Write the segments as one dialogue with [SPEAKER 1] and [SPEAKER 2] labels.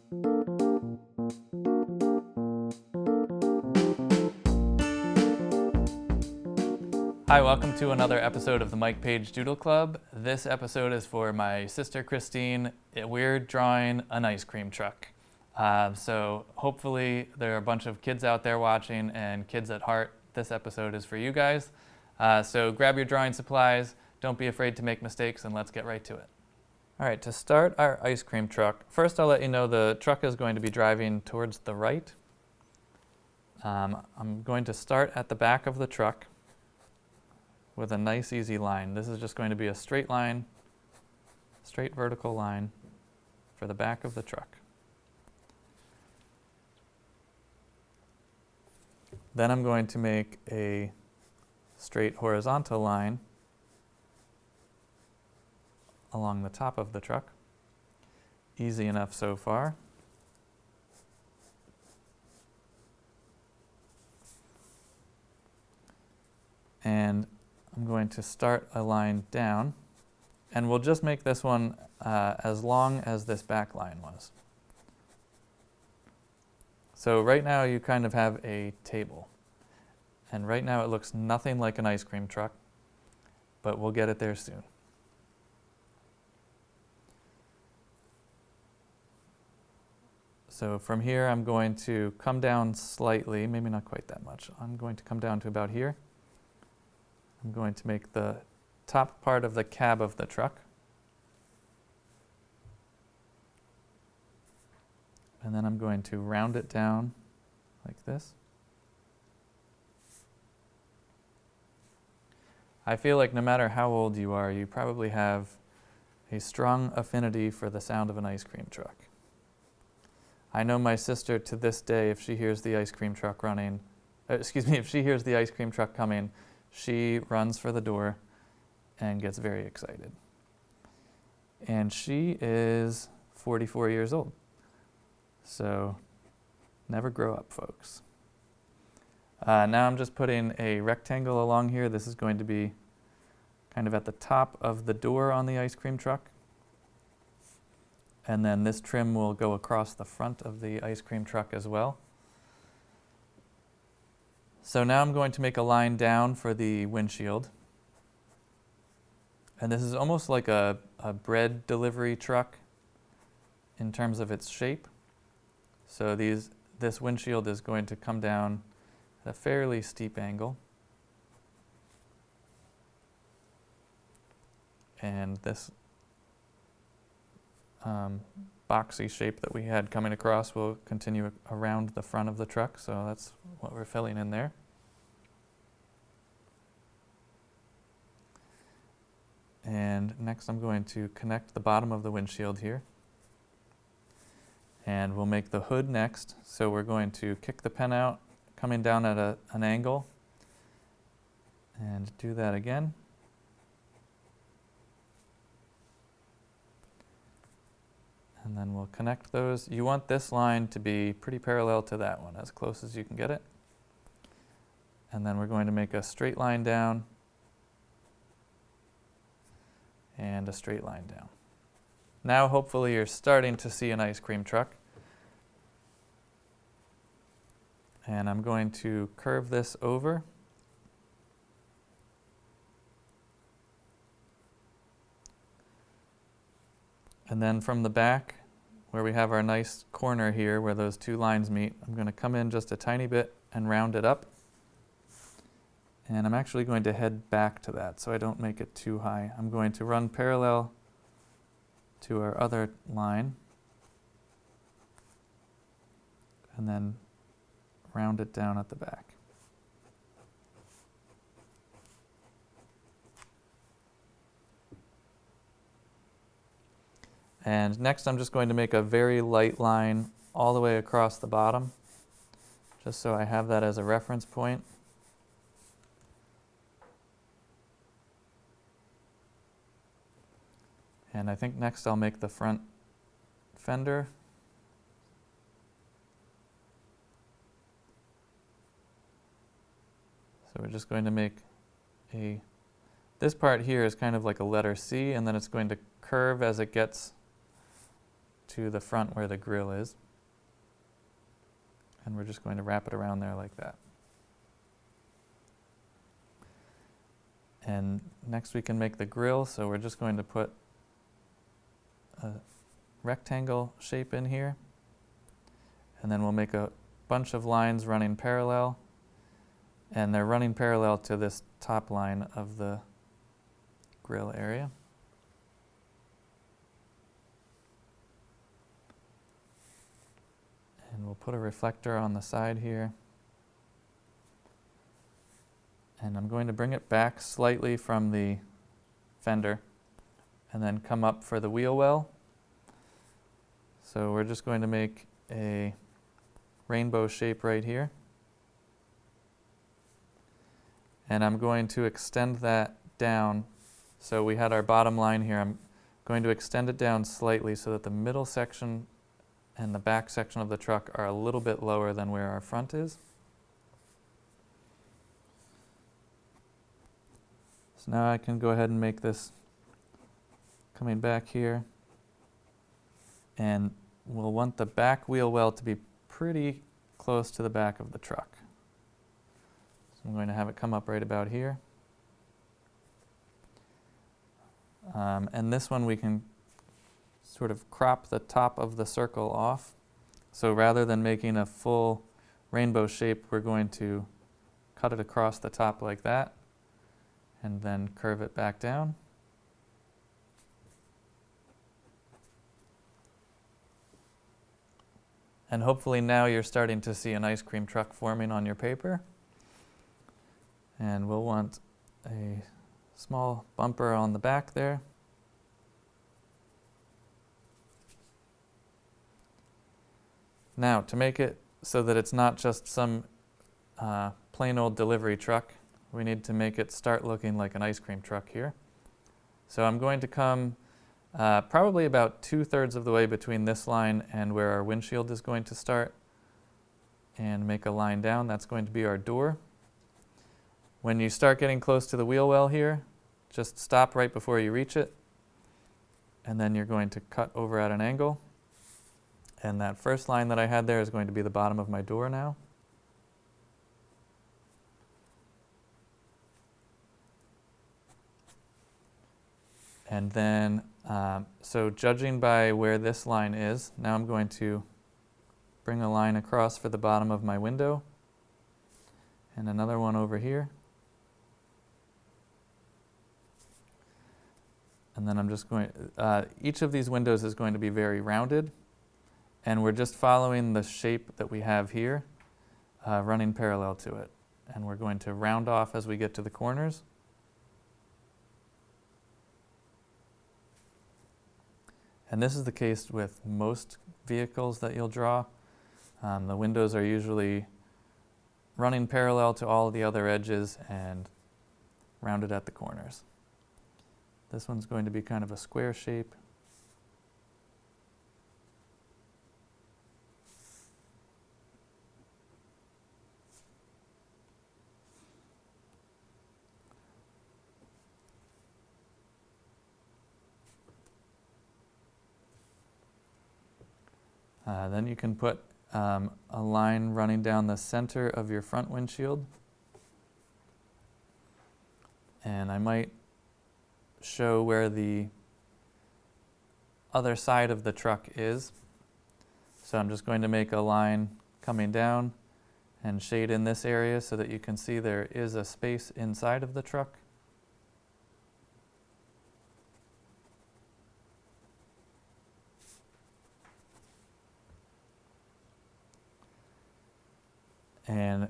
[SPEAKER 1] Hi, welcome to another episode of the Paige Doodle Club. This episode is for my sister Christine. We're drawing an ice cream truck. So hopefully there are a bunch of kids out there watching, and kids at heart, this episode is for you guys. So grab your drawing supplies, don't be afraid to make mistakes, and let's get right to it. All right, to start our ice cream truck, first I'll let you know the truck is going to be driving towards the right. I'm going to start at the back of the truck with a nice easy line. This is just going to be a straight line, straight vertical line for the back of the truck. Then I'm going to make a straight horizontal line along the top of the truck. Easy enough so far. And I'm going to start a line down, and we'll just make this one as long as this back line was. So right now you kind of have a table, and right now it looks nothing like an ice cream truck, but we'll get it there soon. So from here I'm going to come down slightly, maybe not quite that much. I'm going to come down to about here. I'm going to make the top part of the cab of the truck. And then I'm going to round it down like this. I feel like no matter how old you are, you probably have a strong affinity for the sound of an ice cream truck. I know my sister to this day, if she hears the ice cream truck if she hears the ice cream truck coming, she runs for the door and gets very excited. And she is 44 years old. So never grow up, folks. Now I'm just putting a rectangle along here. This is going to be kind of at the top of the door on the ice cream truck. And then this trim will go across the front of the ice cream truck as well. So now I'm going to make a line down for the windshield. And this is almost like a bread delivery truck in terms of its shape. So this windshield is going to come down at a fairly steep angle. And this boxy shape that we had coming across will continue around the front of the truck, so that's what we're filling in there. And next I'm going to connect the bottom of the windshield here. And we'll make the hood next, so we're going to kick the pen out, coming down at an angle, and do that again. And then we'll connect those. You want this line to be pretty parallel to that one, as close as you can get it. And then we're going to make a straight line down and a straight line down. Now hopefully you're starting to see an ice cream truck. And I'm going to curve this over. And then from the back, where we have our nice corner here where those two lines meet, I'm going to come in just a tiny bit and round it up. And I'm actually going to head back to that so I don't make it too high. I'm going to run parallel to our other line and then round it down at the back. And next I'm just going to make a very light line all the way across the bottom, just so I have that as a reference point. And I think next I'll make the front fender. So we're just going to make this part here is kind of like a letter C, and then it's going to curve as it gets to the front where the grill is. And we're just going to wrap it around there like that. And next we can make the grill, so we're just going to put a rectangle shape in here. And then we'll make a bunch of lines running parallel. And they're running parallel to this top line of the grill area. And we'll put a reflector on the side here. And I'm going to bring it back slightly from the fender and then come up for the wheel well. So we're just going to make a rainbow shape right here. And I'm going to extend that down. So we had our bottom line here. I'm going to extend it down slightly so that the middle section and the back section of the truck are a little bit lower than where our front is. So now I can go ahead and make this coming back here. And we'll want the back wheel well to be pretty close to the back of the truck. So I'm going to have it come up right about here. And this one we can sort of crop the top of the circle off. So rather than making a full rainbow shape, we're going to cut it across the top like that and then curve it back down. And hopefully now you're starting to see an ice cream truck forming on your paper. And we'll want a small bumper on the back there. Now, to make it so that it's not just some plain old delivery truck, we need to make it start looking like an ice cream truck here. So I'm going to come probably about 2/3 of the way between this line and where our windshield is going to start, and make a line down. That's going to be our door. When you start getting close to the wheel well here, just stop right before you reach it, and then you're going to cut over at an angle. And that first line that I had there is going to be the bottom of my door now. And then, so judging by where this line is, now I'm going to bring a line across for the bottom of my window, and another one over here. And then I'm just going, each of these windows is going to be very rounded, and we're just following the shape that we have here, running parallel to it. And we're going to round off as we get to the corners. And this is the case with most vehicles that you'll draw. The windows are usually running parallel to all the other edges and rounded at the corners. This one's going to be kind of a square shape. Then you can put a line running down the center of your front windshield. And I might show where the other side of the truck is. So I'm just going to make a line coming down and shade in this area so that you can see there is a space inside of the truck. And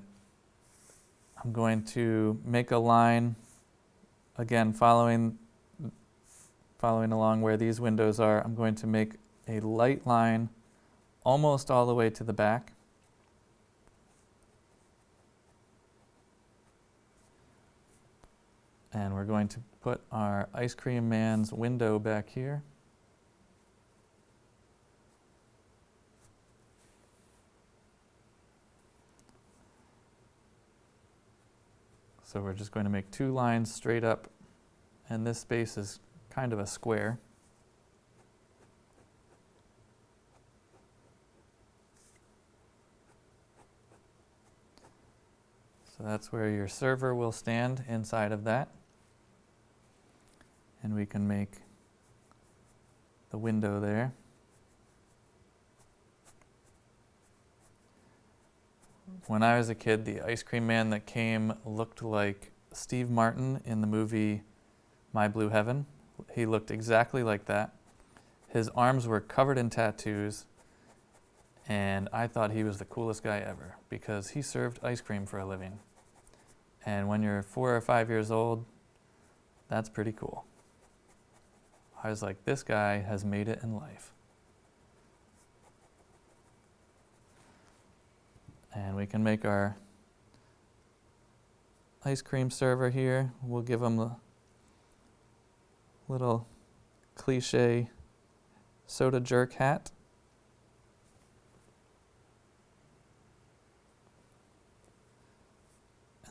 [SPEAKER 1] I'm going to make a line, again, following along where these windows are. I'm going to make a light line almost all the way to the back. And we're going to put our ice cream man's window back here. So we're just going to make two lines straight up, and this space is kind of a square. So that's where your server will stand inside of that. And we can make the window there. When I was a kid, the ice cream man that came looked like Steve Martin in the movie My Blue Heaven. He looked exactly like that. His arms were covered in tattoos, and I thought he was the coolest guy ever because he served ice cream for a living. And when you're 4 or 5 years old, that's pretty cool. I was like, this guy has made it in life. And we can make our ice cream server here. We'll give him a little cliche soda jerk hat.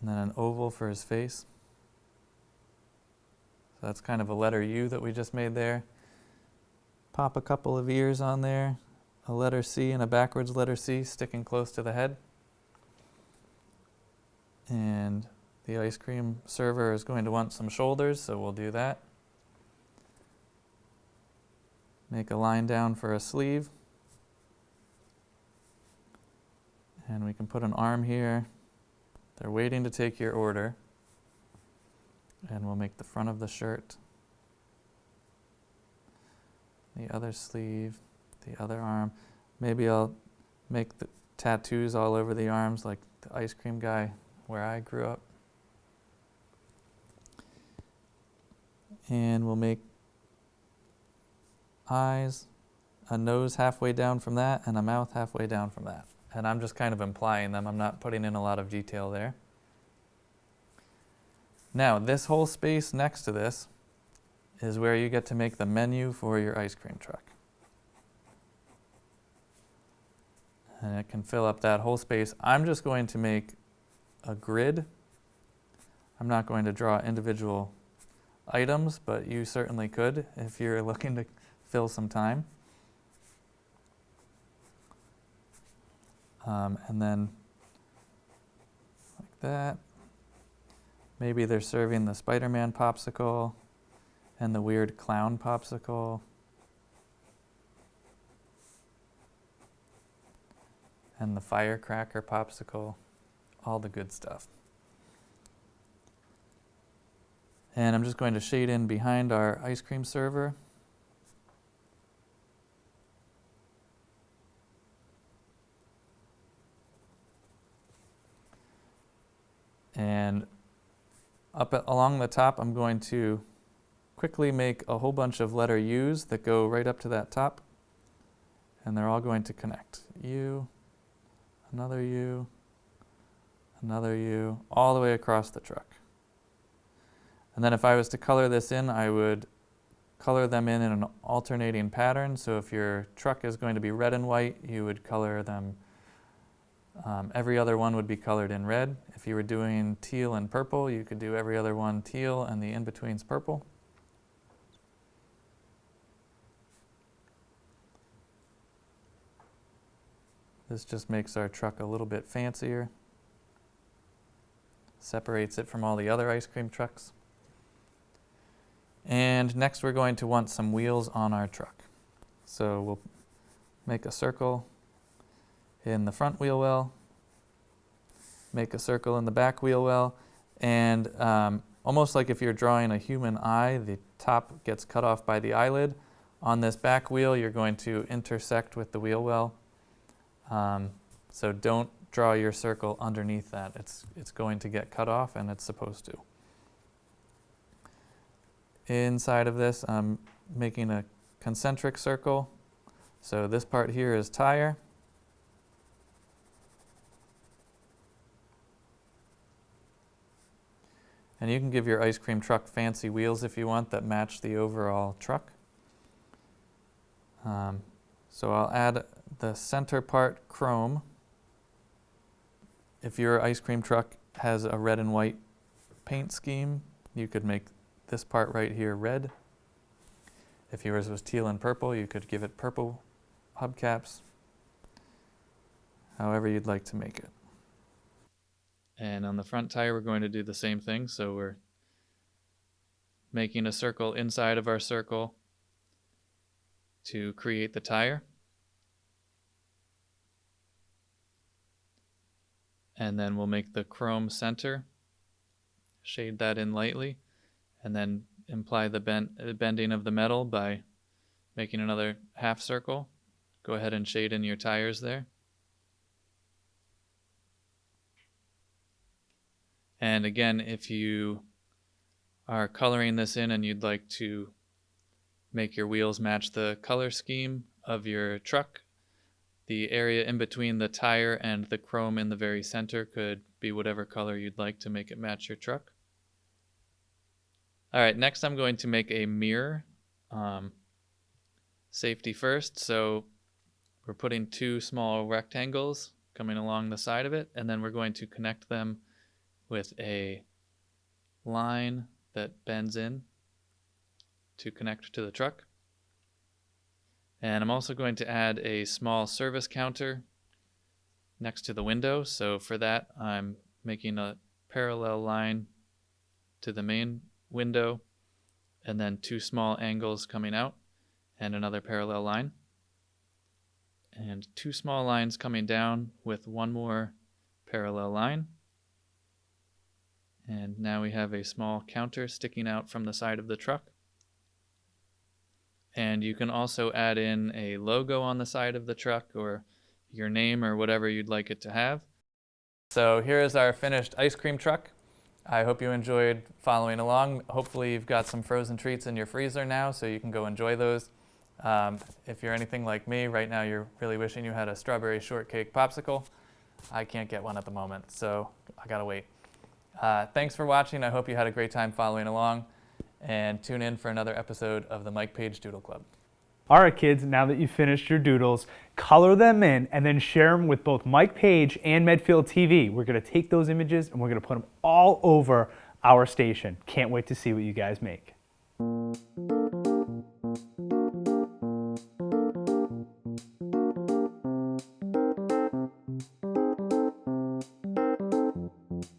[SPEAKER 1] And then an oval for his face. So that's kind of a letter U that we just made there. Pop a couple of ears on there, a letter C and a backwards letter C sticking close to the head. And the ice cream server is going to want some shoulders, so we'll do that. Make a line down for a sleeve. And we can put an arm here. They're waiting to take your order. And we'll make the front of the shirt, the other sleeve, the other arm. Maybe I'll make the tattoos all over the arms like the ice cream guy where I grew up. And we'll make eyes, a nose halfway down from that, and a mouth halfway down from that. And I'm just kind of implying them. I'm not putting in a lot of detail there. Now, this whole space next to this is where you get to make the menu for your ice cream truck. And it can fill up that whole space. I'm just going to make a grid. I'm not going to draw individual items, but you certainly could if you're looking to fill some time. And then like that. Maybe they're serving the Spider-Man popsicle and the weird clown popsicle. And the firecracker popsicle, all the good stuff. And I'm just going to shade in behind our ice cream server. And along the top, I'm going to quickly make a whole bunch of letter U's that go right up to that top. And they're all going to connect. U, another U, another U, all the way across the truck. And then if I was to color this in, I would color them in an alternating pattern. So if your truck is going to be red and white, you would color them. Every other one would be colored in red. If you were doing teal and purple, you could do every other one teal and the in-between's purple. This just makes our truck a little bit fancier. Separates it from all the other ice cream trucks. And next we're going to want some wheels on our truck. So we'll make a circle in the front wheel well, make a circle in the back wheel well, and almost like if you're drawing a human eye, the top gets cut off by the eyelid. On this back wheel, you're going to intersect with the wheel well. So don't draw your circle underneath that. It's going to get cut off, and it's supposed to. Inside of this, I'm making a concentric circle. So this part here is tire. And you can give your ice cream truck fancy wheels if you want that match the overall truck. So I'll add the center part chrome. If your ice cream truck has a red and white paint scheme, you could make this part right here red. If yours was teal and purple, you could give it purple hubcaps. However you'd like to make it. And on the front tire, we're going to do the same thing. So we're making a circle inside of our circle to create the tire. And then we'll make the chrome center, shade that in lightly, and then imply the bending of the metal by making another half circle. Go ahead and shade in your tires there. And again, if you are coloring this in and you'd like to make your wheels match the color scheme of your truck, the area in between the tire and the chrome in the very center could be whatever color you'd like to make it match your truck. All right, next I'm going to make a mirror. Safety first, so we're putting two small rectangles coming along the side of it, and then we're going to connect them with a line that bends in to connect to the truck. And I'm also going to add a small service counter next to the window. So for that, I'm making a parallel line to the main window, and then two small angles coming out, and another parallel line. And two small lines coming down with one more parallel line. And now we have a small counter sticking out from the side of the truck. And you can also add in a logo on the side of the truck, or your name, or whatever you'd like it to have. So here is our finished ice cream truck. I hope you enjoyed following along. Hopefully you've got some frozen treats in your freezer now, so you can go enjoy those. If you're anything like me, right now you're really wishing you had a strawberry shortcake popsicle. I can't get one at the moment, so I gotta wait. Thanks for watching. I hope you had a great time following along, and tune in for another episode of the Paige Doodle Club.
[SPEAKER 2] All right, kids, now that you've finished your doodles, color them in and then share them with both Mike Paige and Medfield TV. We're gonna take those images and we're gonna put them all over our station. Can't wait to see what you guys make.